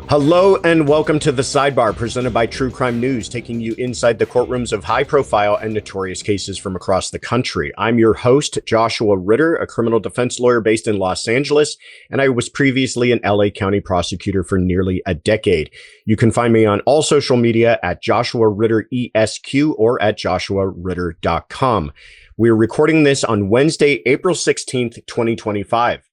Hello and welcome to the Sidebar, presented by True Crime News, taking you inside the courtrooms of high-profile and notorious cases from across the country. I'm your host, Joshua Ritter, a criminal defense lawyer based in Los Angeles, and I was previously an LA County prosecutor for nearly a decade. You can find me on all social media at Joshua Ritter ESQ or at joshuaritter.com. We're recording this on Wednesday, April 16th, 2025.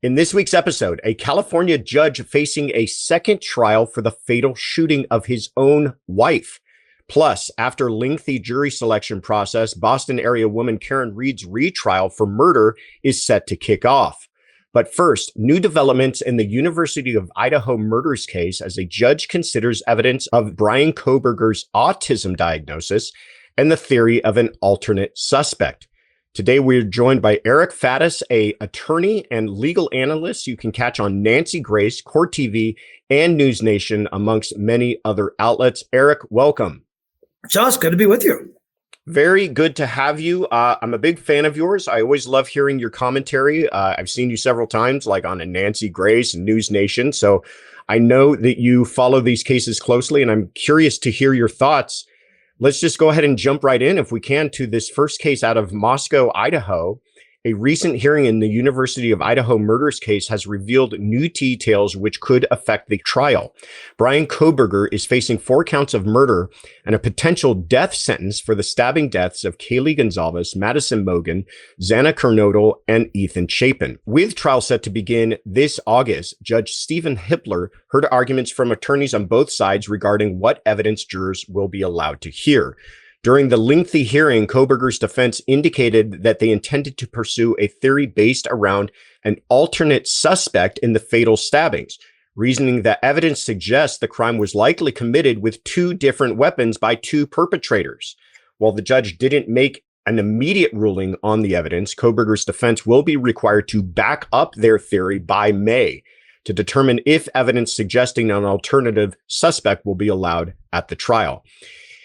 In this week's episode, a California judge facing a second trial for the fatal shooting of his own wife. Plus, after lengthy jury selection process, Boston area woman Karen Reed's retrial for murder is set to kick off. But first, new developments in the University of Idaho murders case as a judge considers evidence of Bryan Kohberger's autism diagnosis and the theory of an alternate suspect. Today, we're joined by Eric Faddis, an attorney and legal analyst you can catch on Nancy Grace, Court TV, and News Nation, amongst many other outlets. Eric, welcome. Josh, good to be with you. Very good to have you. I'm a big fan of yours. I always love hearing your commentary. I've seen you several times, like on a Nancy Grace and News Nation. So I know that you follow these cases closely, and I'm curious to hear your thoughts. Let's just go ahead and jump right in, if we can, to this first case out of Moscow, Idaho. A recent hearing in the University of Idaho murders case has revealed new details which could affect the trial. Bryan Kohberger is facing 4 counts of murder and a potential death sentence for the stabbing deaths of Kaylee Gonzalez, Madison Mogen, Xana Kernodle, and Ethan Chapin. With trial set to begin this August, Judge Stephen Hippler heard arguments from attorneys on both sides regarding what evidence jurors will be allowed to hear. During the lengthy hearing, Kohberger's defense indicated that they intended to pursue a theory based around an alternate suspect in the fatal stabbings, reasoning that evidence suggests the crime was likely committed with 2 different weapons by 2 perpetrators. While the judge didn't make an immediate ruling on the evidence, Kohberger's defense will be required to back up their theory by May to determine if evidence suggesting an alternative suspect will be allowed at the trial.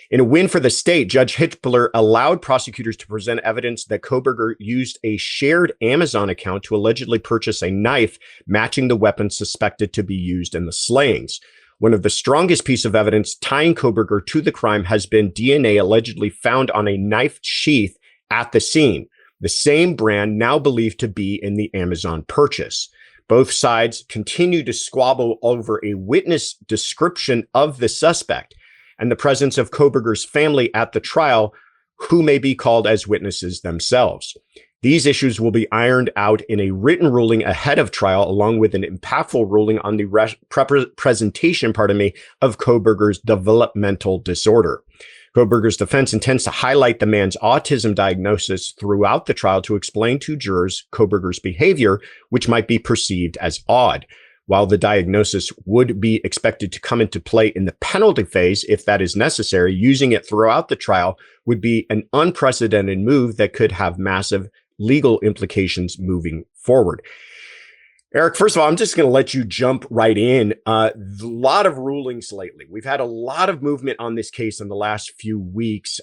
In a win for the state, Judge Hippler allowed prosecutors to present evidence that Kohberger used a shared Amazon account to allegedly purchase a knife matching the weapon suspected to be used in the slayings. One of the strongest pieces of evidence tying Kohberger to the crime has been DNA allegedly found on a knife sheath at the scene, the same brand now believed to be in the Amazon purchase. Both sides continue to squabble over a witness description of the suspect and the presence of Kohberger's family at the trial, who may be called as witnesses themselves. These issues will be ironed out in a written ruling ahead of trial, along with an impactful ruling on the presentation of Kohberger's developmental disorder. Kohberger's defense intends to highlight the man's autism diagnosis throughout the trial to explain to jurors Kohberger's behavior, which might be perceived as odd. While the diagnosis would be expected to come into play in the penalty phase, if that is necessary, using it throughout the trial would be an unprecedented move that could have massive legal implications moving forward. Eric, first of all, I'm just going to let you jump right in. A lot of rulings lately. We've had a lot of movement on this case in the last few weeks.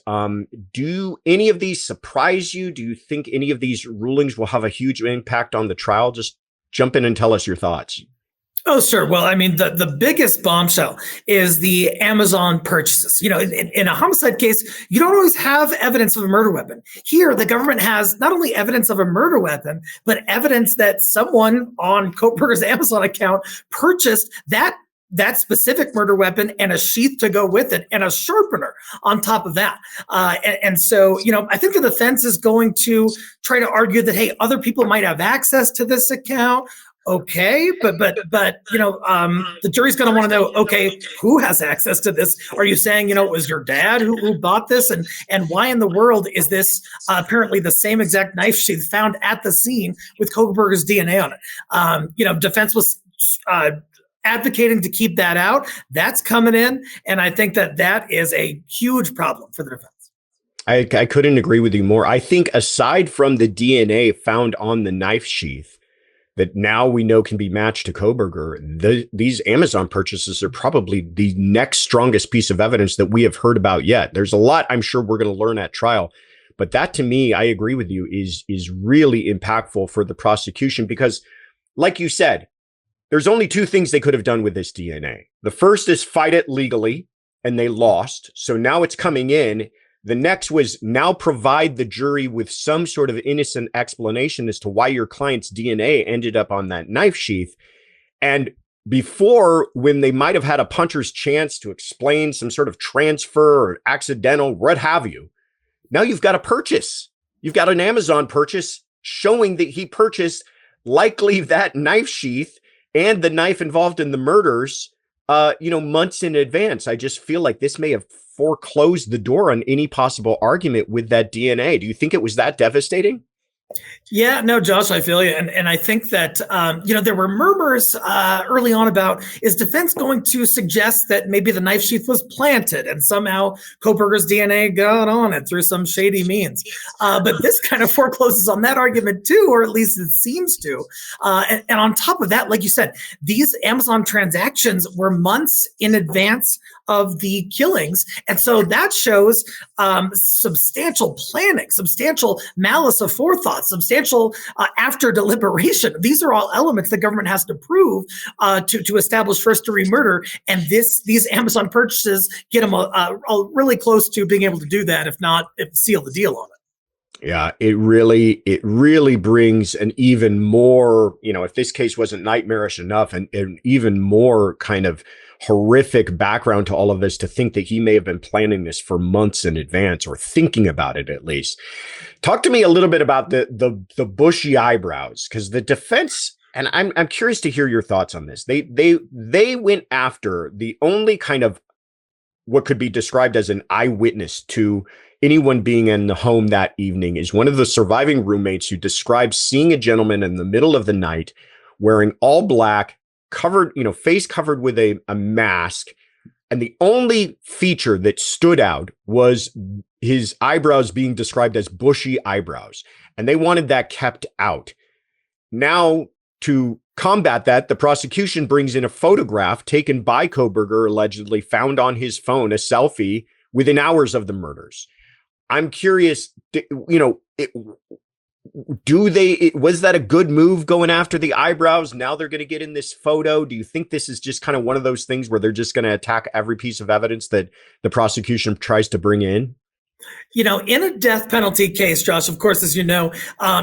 Do any of these surprise you? Do you think any of these rulings will have a huge impact on the trial? Just jump in and tell us your thoughts. Oh, sure. Well, I mean, the biggest bombshell is the Amazon purchases. You know, in a homicide case, you don't always have evidence of a murder weapon. Here, the government has not only evidence of a murder weapon, but evidence that someone on Kohberger's Amazon account purchased that specific murder weapon and a sheath to go with it and a sharpener on top of that. And so, you know, I think the defense is going to try to argue that, hey, other people might have access to this account. Okay, but you know, the jury's going to want to know, okay, who has access to this? Are you saying, you know, it was your dad who bought this, and why in the world is this apparently the same exact knife sheath found at the scene with Kohberger's DNA on it? You know, defense was advocating to keep that out. That's coming in, and I think that is a huge problem for the defense. I couldn't agree with you more. I think aside from the DNA found on the knife sheath, that now we know can be matched to Kohberger, these Amazon purchases are probably the next strongest piece of evidence that we have heard about yet. There's a lot I'm sure we're going to learn at trial, but that to me, I agree with you, is really impactful for the prosecution because, like you said, there's only two things they could have done with this DNA. The first is fight it legally, and they lost. So now it's coming in. The next was now provide the jury with some sort of innocent explanation as to why your client's DNA ended up on that knife sheath. And before, when they might have had a puncher's chance to explain some sort of transfer or accidental, what have you, now you've got a purchase. You've got an Amazon purchase showing that he purchased likely that knife sheath and the knife involved in the murders, months in advance. I just feel like this may have foreclosed the door on any possible argument with that DNA. Do you think it was that devastating? Yeah, no, Josh, I feel you. And I think that, there were murmurs early on about, is defense going to suggest that maybe the knife sheath was planted and somehow Kohberger's DNA got on it through some shady means? But this kind of forecloses on that argument too, or at least it seems to. And on top of that, like you said, these Amazon transactions were months in advance of the killings. And so that shows substantial planning, substantial malice aforethought, substantial after deliberation. These are all elements the government has to prove to establish first-degree murder. And these Amazon purchases get them really close to being able to do that, if seal the deal on it. Yeah, it really brings an even more, if this case wasn't nightmarish enough, and an even more kind of horrific background to all of this, to think that he may have been planning this for months in advance, or thinking about it at least. Talk to me a little bit about the bushy eyebrows, because the defense, and I'm curious to hear your thoughts on this. They went after the only kind of what could be described as an eyewitness to anyone being in the home that evening, is one of the surviving roommates who describes seeing a gentleman in the middle of the night wearing all black, covered, face covered with a mask. And the only feature that stood out was his eyebrows being described as bushy eyebrows. And they wanted that kept out. Now, to combat that, the prosecution brings in a photograph taken by Kohberger, allegedly found on his phone, a selfie within hours of the murders. I'm curious, was that a good move going after the eyebrows? Now they're going to get in this photo. Do you think this is just kind of one of those things where they're just going to attack every piece of evidence that the prosecution tries to bring in? In a death penalty case, Josh, of course, as you know,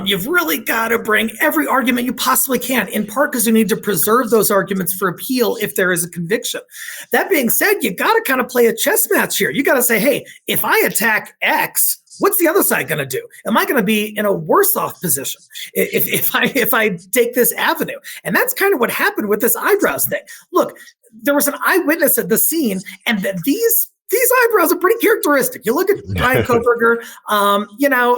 you've really got to bring every argument you possibly can, in part because you need to preserve those arguments for appeal if there is a conviction. That being said, you got to kind of play a chess match here. You got to say, hey, if I attack X, what's the other side going to do? Am I going to be in a worse off position if I take this avenue? And that's kind of what happened with this eyebrows thing. Look, there was an eyewitness at the scene, and these eyebrows are pretty characteristic. You look at Bryan Kohberger,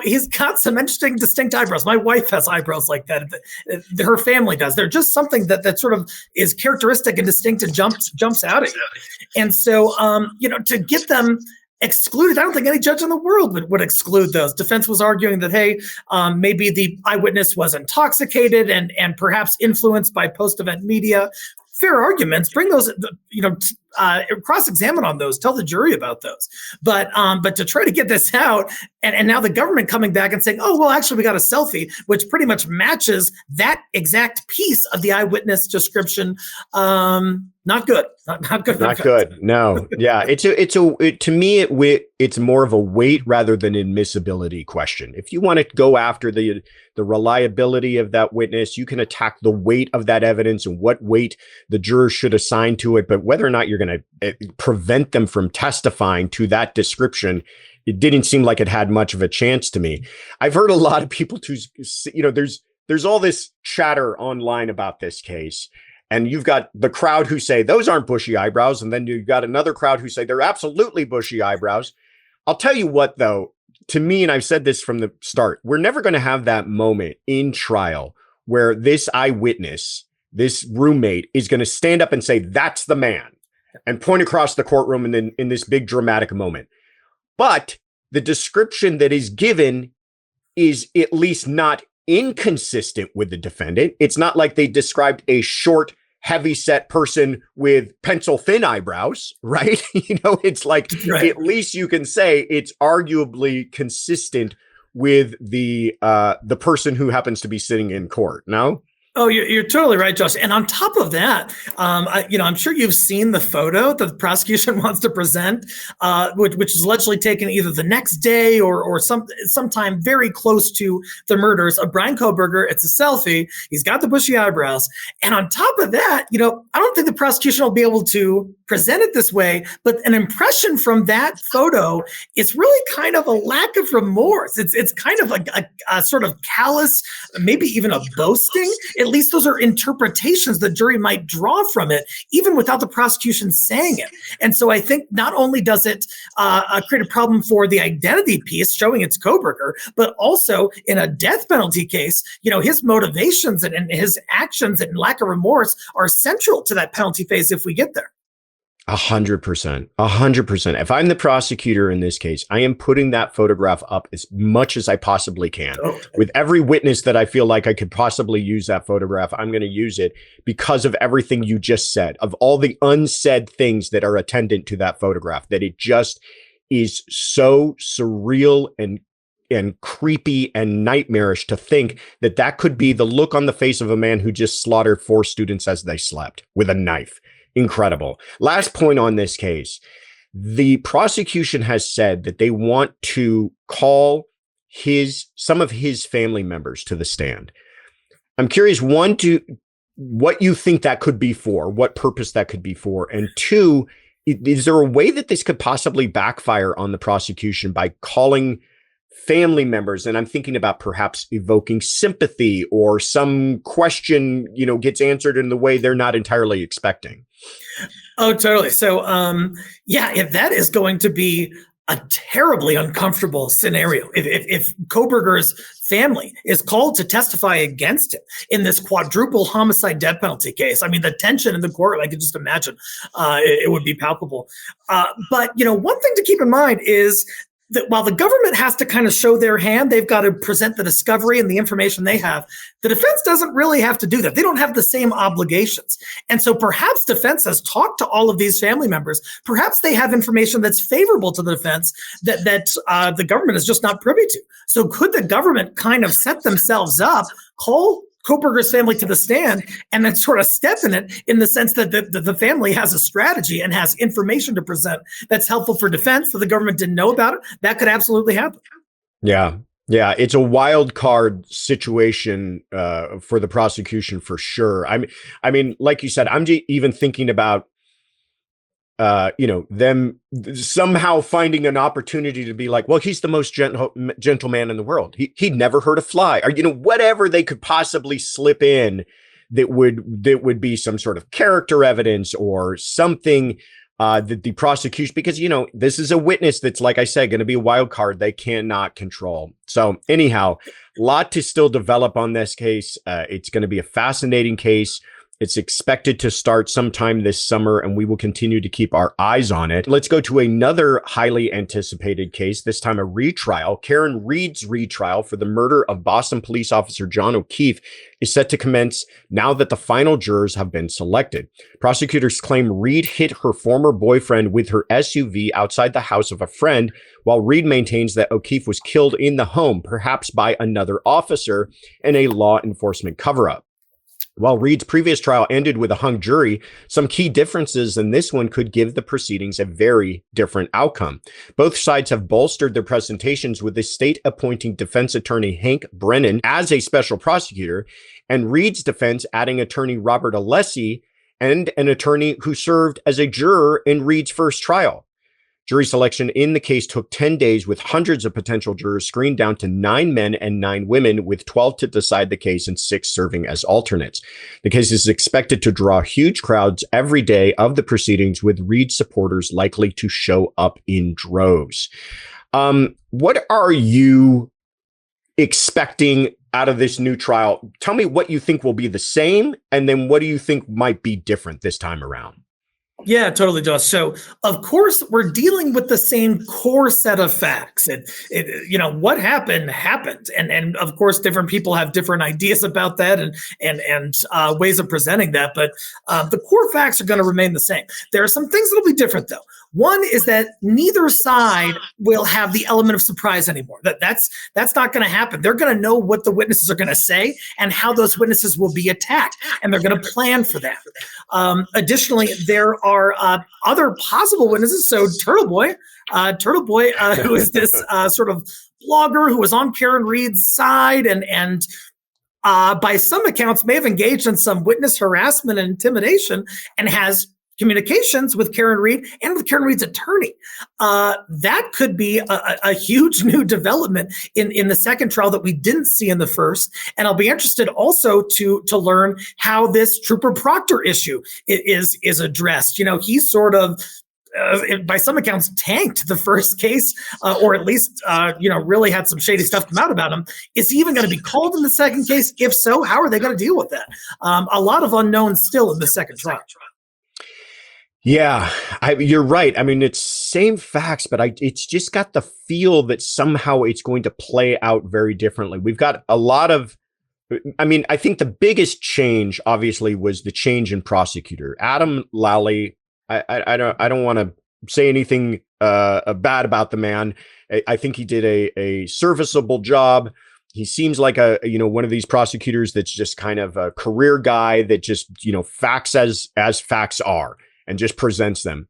he's got some interesting, distinct eyebrows. My wife has eyebrows like that. Her family does. They're just something that sort of is characteristic and distinct and jumps out at you. And so, to get them excluded, I don't think any judge in the world would exclude those. Defense was arguing that, hey, maybe the eyewitness was intoxicated and perhaps influenced by post-event media. Fair arguments. Bring those, cross-examine on those. Tell the jury about those. But to try to get this out, and now the government coming back and saying, oh, well, actually, we got a selfie, which pretty much matches that exact piece of the eyewitness description. Not good. Not good. Not good. No. Yeah. To me, it's more of a weight rather than admissibility question. If you want to go after the reliability of that witness, you can attack the weight of that evidence and what weight the jurors should assign to it. But whether or not you're going to prevent them from testifying to that description, it didn't seem like it had much of a chance to me. I've heard a lot of people there's all this chatter online about this case. And you've got the crowd who say those aren't bushy eyebrows. And then you've got another crowd who say they're absolutely bushy eyebrows. I'll tell you what, though, to me, and I've said this from the start, we're never going to have that moment in trial where this eyewitness, this roommate, is going to stand up and say, that's the man, and point across the courtroom and then in this big dramatic moment. But the description that is given is at least not inconsistent with the defendant. It's not like they described a short, heavy-set person with pencil-thin eyebrows, right? It's like, right. At least you can say it's arguably consistent with the person who happens to be sitting in court. No? Oh, you're totally right, Josh. And on top of that, I'm sure you've seen the photo that the prosecution wants to present, which is allegedly taken either the next day or sometime very close to the murders of Bryan Kohberger. It's a selfie. He's got the bushy eyebrows. And on top of that, I don't think the prosecution will be able to present it this way, but an impression from that photo is really kind of a lack of remorse. It's kind of a sort of callous, maybe even a boasting. At least those are interpretations the jury might draw from it, even without the prosecution saying it. And so I think not only does it create a problem for the identity piece, showing it's Kohberger, but also in a death penalty case, his motivations and his actions and lack of remorse are central to that penalty phase if we get there. 100%. 100%. If I'm the prosecutor in this case, I am putting that photograph up as much as I possibly can. With every witness that I feel like I could possibly use that photograph, I'm going to use it because of everything you just said, of all the unsaid things that are attendant to that photograph, that it just is so surreal and creepy and nightmarish to think that that could be the look on the face of a man who just slaughtered 4 students as they slept with a knife. Incredible. Last point on this case. The prosecution has said that they want to call some of his family members to the stand. I'm curious, one, what you think that could be for, what purpose that could be for, and two, is there a way that this could possibly backfire on the prosecution by calling family members? And I'm thinking about perhaps evoking sympathy, or some question, gets answered in the way they're not entirely expecting. Oh, totally. So, if that is going to be a terribly uncomfortable scenario, if Kohberger's family is called to testify against him in this quadruple homicide death penalty case, I mean, the tension in the court, I can just imagine, it would be palpable. But one thing to keep in mind is that while the government has to kind of show their hand, they've got to present the discovery and the information they have. The defense doesn't really have to do that. They don't have the same obligations. And so perhaps defense has talked to all of these family members. Perhaps they have information that's favorable to the defense that the government is just not privy to. So could the government kind of set themselves up, call Kohberger's family to the stand, and then sort of step in it, in the sense that the family has a strategy and has information to present that's helpful for defense that the government didn't know about it? That could absolutely happen. Yeah. It's a wild card situation for the prosecution for sure. I mean, like you said, I'm even thinking about them somehow finding an opportunity to be like, well, he's the most gentle man in the world. He'd never hurt a fly, or, whatever they could possibly slip in that would be some sort of character evidence or something that the prosecution, because, this is a witness that's, like I said, going to be a wild card they cannot control. So anyhow, a lot to still develop on this case. It's going to be a fascinating case. It's expected to start sometime this summer, and we will continue to keep our eyes on it. Let's go to another highly anticipated case, this time a retrial. Karen Reed's retrial for the murder of Boston police officer John O'Keefe is set to commence now that the final jurors have been selected. Prosecutors claim Reed hit her former boyfriend with her SUV outside the house of a friend, while Reed maintains that O'Keefe was killed in the home, perhaps by another officer, in a law enforcement cover-up. While Reed's previous trial ended with a hung jury, some key differences in this one could give the proceedings a very different outcome. Both sides have bolstered their presentations, with the state appointing defense attorney Hank Brennan as a special prosecutor, and Reed's defense adding attorney Robert Alessi and an attorney who served as a juror in Reed's first trial. Jury selection in the case took 10 days, with hundreds of potential jurors screened down to 9 men and 9 women, with 12 to decide the case and 6 serving as alternates. The case is expected to draw huge crowds every day of the proceedings, with Reed supporters likely to show up in droves. What are you expecting out of this new trial? Tell me what you think will be the same, and then what do you think might be different this time around? Yeah, totally, Josh. So, of course, we're dealing with the same core set of facts. What happened, and of course, different people have different ideas about that and ways of presenting that. But the core facts are going to remain the same. There are some things that'll be different, though. One is that neither side will have the element of surprise anymore. That's not going to happen. They're going to know what the witnesses are going to say and how those witnesses will be attacked, and they're going to plan for that. Additionally, there are other possible witnesses. So Turtle Boy, who is this sort of blogger who was on Karen Read's side and by some accounts may have engaged in some witness harassment and intimidation and has communications with Karen Read and with Karen Read's attorney. That could be a huge new development in the second trial that we didn't see in the first. And I'll be interested also to learn how this Trooper Proctor issue is addressed. You know, he's sort of by some accounts tanked the first case, or at least really had some shady stuff come out about him. Is he even going to be called in the second case? If so, how are they going to deal with that? A lot of unknowns still in the second trial. Yeah, you're right. I mean, it's same facts, but it's just got the feel that somehow it's going to play out very differently. We've got a lot of, I think the biggest change, obviously, was the change in prosecutor. Adam Lally, I don't want to say anything bad about the man. I think he did a serviceable job. He seems like one of these prosecutors that's just kind of a career guy that just, facts as facts are and just presents them.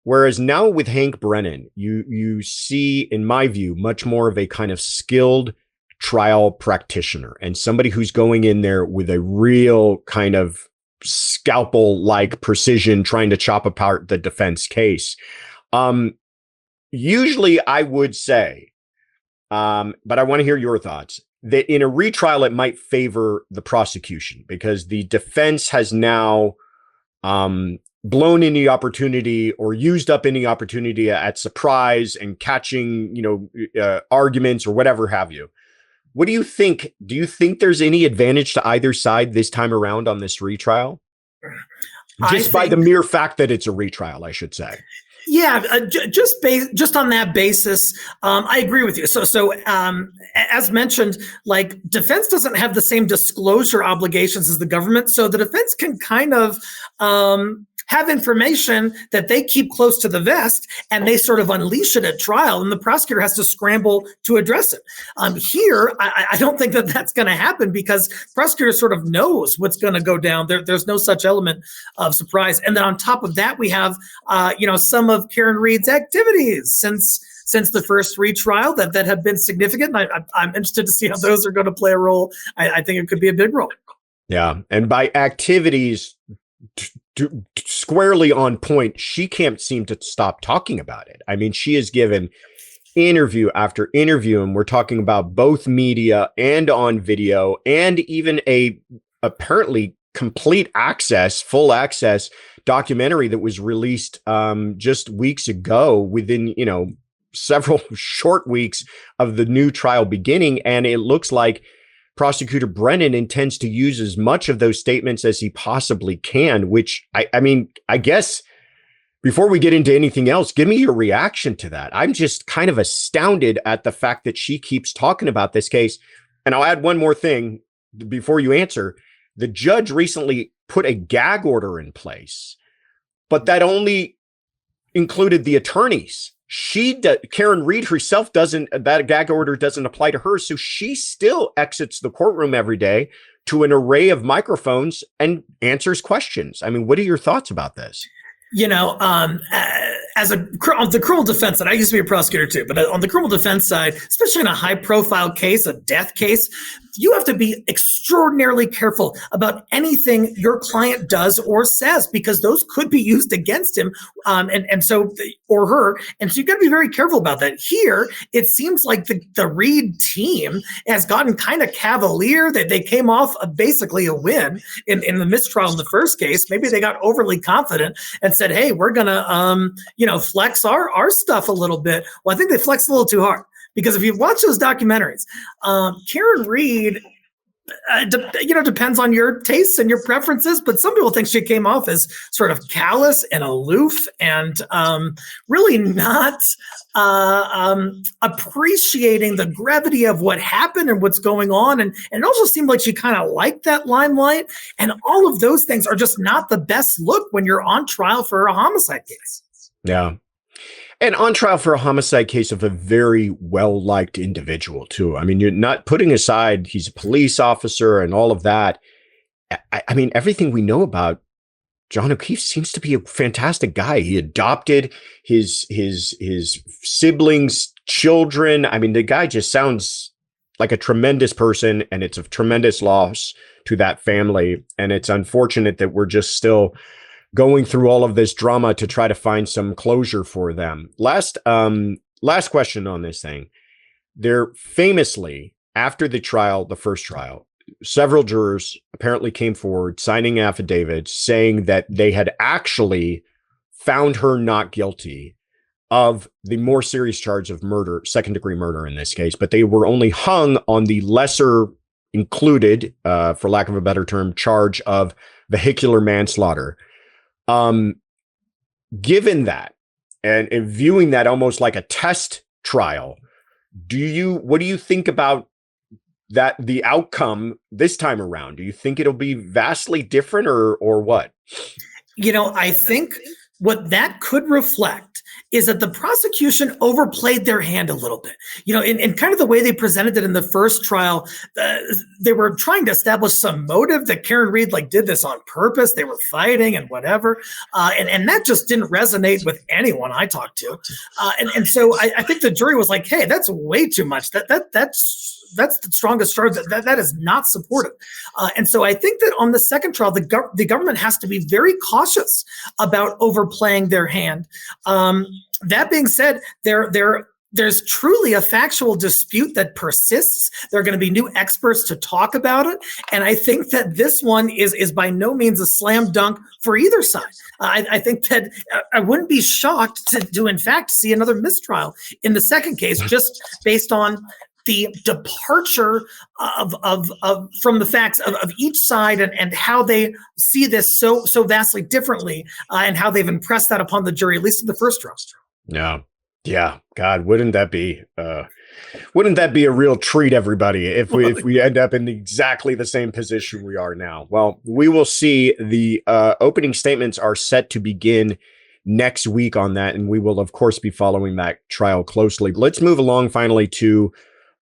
Whereas now with Hank Brennan, you see, in my view, much more of a kind of skilled trial practitioner and somebody who's going in there with a real kind of scalpel-like precision, trying to chop apart the defense case. Usually I would say, but I want to hear your thoughts, that in a retrial, it might favor the prosecution because the defense has now blown any opportunity or used up any opportunity at surprise and catching, arguments or whatever have you. What do you think? Do you think there's any advantage to either side this time around on this retrial? Just by the mere fact that it's a retrial, I should say. Yeah, just on that basis, I agree with you. So as mentioned, like defense doesn't have the same disclosure obligations as the government, so the defense can kind of have information that they keep close to the vest and they sort of unleash it at trial, and the prosecutor has to scramble to address it. Here, I don't think that that's going to happen because the prosecutor sort of knows what's going to go down. There's no such element of surprise. And then on top of that, we have, some of Karen Read's activities since the first retrial that have been significant. I'm interested to see how those are going to play a role. I think it could be a big role. Yeah. And by activities, squarely on point, she can't seem to stop talking about it. I mean, she has given interview after interview, and we're talking about both media and on video, and even a apparently complete access, full access documentary that was released just weeks ago, within, several short weeks of the new trial beginning. And it looks like Prosecutor Brennan intends to use as much of those statements as he possibly can, which I guess before we get into anything else, give me your reaction to that. I'm just kind of astounded at the fact that she keeps talking about this case. And I'll add one more thing before you answer. The judge recently put a gag order in place, but that only included the attorneys. Karen Read herself that gag order doesn't apply to her. So she still exits the courtroom every day to an array of microphones and answers questions. I mean, what are your thoughts about this? On the criminal defense side, I used to be a prosecutor too, but on the criminal defense side, especially in a high profile case, a death case, you have to be extraordinarily careful about anything your client does or says, because those could be used against him, or her. And so you've got to be very careful about that. Here, it seems like the Read team has gotten kind of cavalier. That they came off basically a win in the mistrial in the first case. Maybe they got overly confident and said, hey, we're going to, flex our stuff a little bit. Well, I think they flexed a little too hard. Because if you watch those documentaries, Karen Read, depends on your tastes and your preferences, but some people think she came off as sort of callous and aloof and really not appreciating the gravity of what happened and what's going on. And it also seemed like she kind of liked that limelight. And all of those things are just not the best look when you're on trial for a homicide case. Yeah. And on trial for a homicide case of a very well-liked individual, too. I mean, you're not putting aside he's a police officer and all of that. I mean, everything we know about John O'Keefe seems to be a fantastic guy. He adopted his siblings' children. I mean, the guy just sounds like a tremendous person, and it's a tremendous loss to that family. And it's unfortunate that we're just still going through all of this drama to try to find some closure for them. Last question on this thing. There famously, after the trial, the first trial, several jurors apparently came forward signing affidavits saying that they had actually found her not guilty of the more serious charge of murder, second-degree murder in this case, but they were only hung on the lesser included, for lack of a better term, charge of vehicular manslaughter. Given that, and viewing that almost like a test trial, what do you think about that, the outcome this time around? Do you think it'll be vastly different or what? I think what that could reflect is that the prosecution overplayed their hand a little bit. In kind of the way they presented it in the first trial, they were trying to establish some motive that Karen Reed did this on purpose. They were fighting and whatever. And that just didn't resonate with anyone I talked to. And so I think the jury was like, hey, that's way too much. That's the strongest charge. That is not supported. And so I think that on the second trial, the government has to be very cautious about overplaying their hand. That being said, there's truly a factual dispute that persists. There are going to be new experts to talk about it. And I think that this one is by no means a slam dunk for either side. I think that I wouldn't be shocked to in fact see another mistrial in the second case, just based on the departure from the facts of each side and how they see this so vastly differently, and how they've impressed that upon the jury, at least in the first trial. Yeah. God, wouldn't that be a real treat, everybody, if we end up in exactly the same position we are now? Well, we will see. The opening statements are set to begin next week on that, and we will, of course, be following that trial closely. Let's move along finally to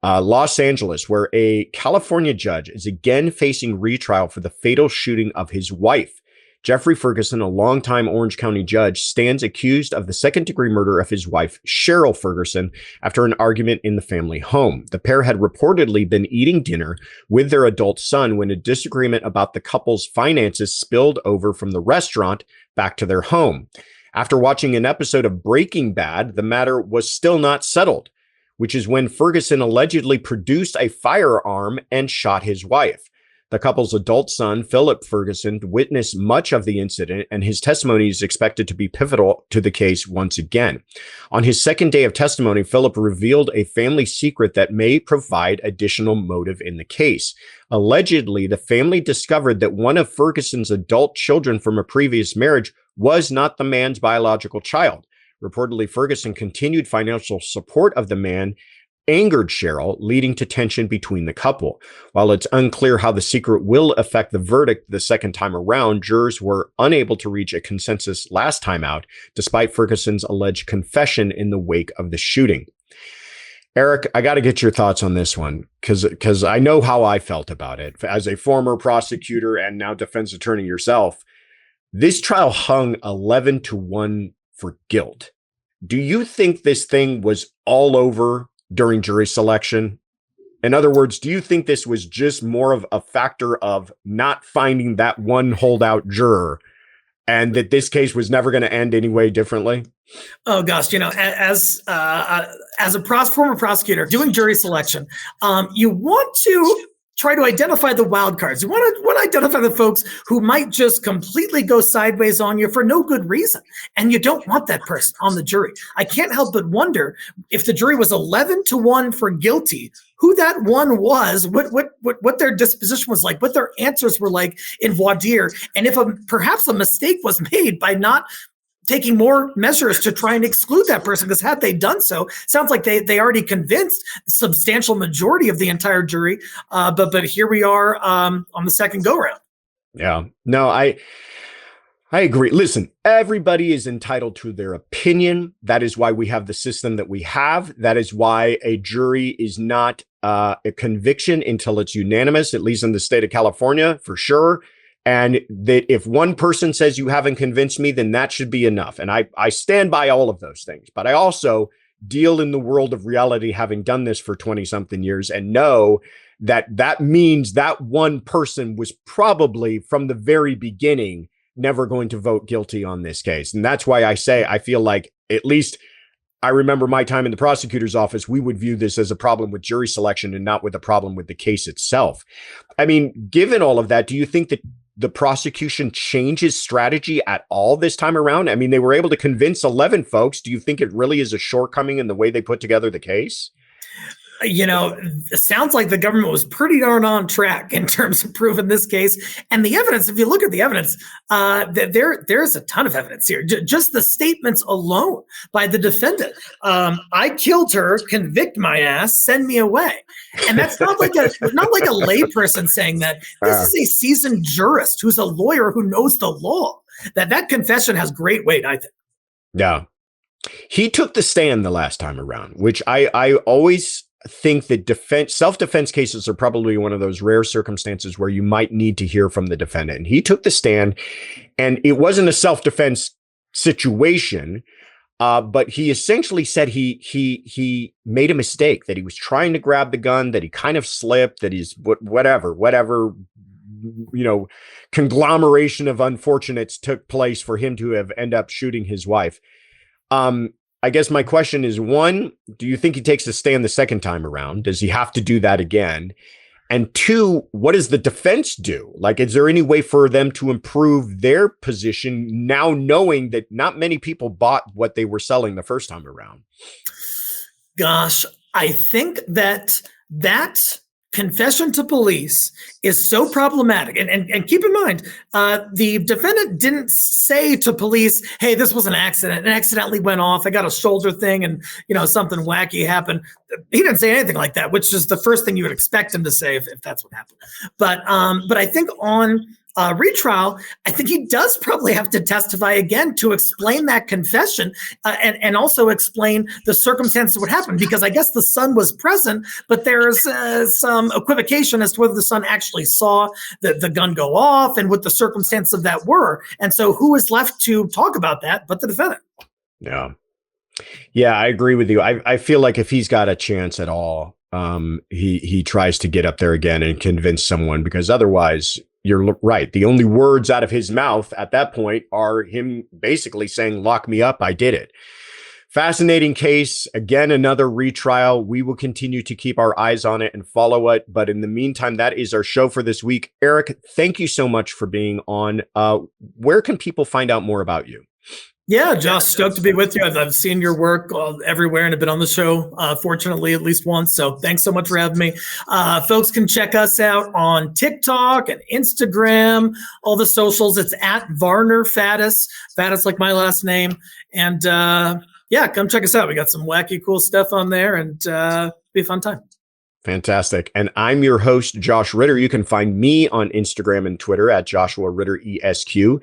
Los Angeles, where a California judge is again facing retrial for the fatal shooting of his wife. Jeffrey Ferguson, a longtime Orange County judge, stands accused of the second-degree murder of his wife, Cheryl Ferguson, after an argument in the family home. The pair had reportedly been eating dinner with their adult son when a disagreement about the couple's finances spilled over from the restaurant back to their home. After watching an episode of Breaking Bad, the matter was still not settled, which is when Ferguson allegedly produced a firearm and shot his wife. The couple's adult son, Philip Ferguson, witnessed much of the incident, and his testimony is expected to be pivotal to the case once again. On his second day of testimony, Philip revealed a family secret that may provide additional motive in the case. Allegedly, the family discovered that one of Ferguson's adult children from a previous marriage was not the man's biological child. Reportedly, Ferguson continued financial support of the man angered Cheryl, leading to tension between the couple. While it's unclear how the secret will affect the verdict the second time around, jurors were unable to reach a consensus last time out, despite Ferguson's alleged confession in the wake of the shooting. Eric, I got to get your thoughts on this one, because I know how I felt about it. As a former prosecutor and now defense attorney yourself, this trial hung 11-1 for guilt. Do you think this thing was all over during jury selection? In other words, do you think this was just more of a factor of not finding that one holdout juror, and that this case was never going to end any way differently? Oh gosh, as a former prosecutor doing jury selection, you want to try to identify the wild cards. You want to identify the folks who might just completely go sideways on you for no good reason. And you don't want that person on the jury. I can't help but wonder if the jury was 11-1 for guilty, who that one was, what their disposition was like, what their answers were like in voir dire, and if perhaps a mistake was made by not taking more measures to try and exclude that person, because had they done so, sounds like they already convinced the substantial majority of the entire jury. But here we are on the second go round. Yeah, no, I agree. Listen, everybody is entitled to their opinion. That is why we have the system that we have. That is why a jury is not a conviction until it's unanimous, at least in the state of California, for sure. And that if one person says you haven't convinced me, then that should be enough. And I stand by all of those things. But I also deal in the world of reality, having done this for 20 something years, and know that that means that one person was probably from the very beginning never going to vote guilty on this case. And that's why I say I feel like, at least I remember my time in the prosecutor's office, we would view this as a problem with jury selection and not with a problem with the case itself. I mean, given all of that, do you think that the prosecution changes strategy at all this time around? I mean, they were able to convince 11 folks. Do you think it really is a shortcoming in the way they put together the case? It sounds like the government was pretty darn on track in terms of proving this case. And the evidence, if you look at the evidence, there's a ton of evidence here. Just the statements alone by the defendant. I killed her, convict my ass, send me away. And that's not like a layperson saying that. This is a seasoned jurist who's a lawyer who knows the law. That confession has great weight, I think. Yeah. He took the stand the last time around, which I always think that self-defense cases are probably one of those rare circumstances where you might need to hear from the defendant. And he took the stand, and it wasn't a self-defense situation, but he essentially said he made a mistake, that he was trying to grab the gun, that he kind of slipped, that he's whatever, conglomeration of unfortunates took place for him to have end up shooting his wife. I guess my question is, one, do you think he takes a stand the second time around? Does he have to do that again? And two, what does the defense do? Like, is there any way for them to improve their position now, knowing that not many people bought what they were selling the first time around? Gosh, I think that confession to police is so problematic. And keep in mind, the defendant didn't say to police, hey, this was an accident. It accidentally went off. I got a shoulder thing and, something wacky happened. He didn't say anything like that, which is the first thing you would expect him to say if that's what happened. But I think on retrial, I think he does probably have to testify again to explain that confession and also explain the circumstances of what happened, because I guess the son was present, but there's some equivocation as to whether the son actually saw the gun go off and what the circumstances of that were. And so who is left to talk about that but the defendant? Yeah. Yeah, I agree with you. I feel like if he's got a chance at all, he tries to get up there again and convince someone, because otherwise, you're right. The only words out of his mouth at that point are him basically saying, lock me up. I did it. Fascinating case. Again, another retrial. We will continue to keep our eyes on it and follow it. But in the meantime, that is our show for this week. Eric, thank you so much for being on. Where can people find out more about you? Yeah, Josh, stoked to be with you. I've seen your work everywhere and have been on the show, fortunately, at least once. So thanks so much for having me. Folks can check us out on TikTok and Instagram, all the socials. It's at Varner Faddis. Faddis like my last name. And come check us out. We got some wacky, cool stuff on there, and be a fun time. Fantastic. And I'm your host, Josh Ritter. You can find me on Instagram and Twitter at Joshua Ritter ESQ.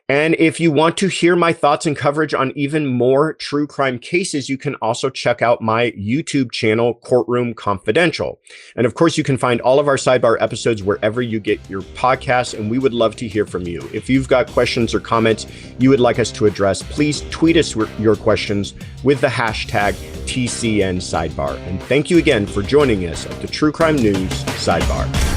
And if you want to hear my thoughts and coverage on even more true crime cases, you can also check out my YouTube channel, Courtroom Confidential. And of course, you can find all of our Sidebar episodes wherever you get your podcasts, and we would love to hear from you. If you've got questions or comments you would like us to address, please tweet us your questions with the hashtag TCN Sidebar. And thank you again for joining us at the True Crime News Sidebar.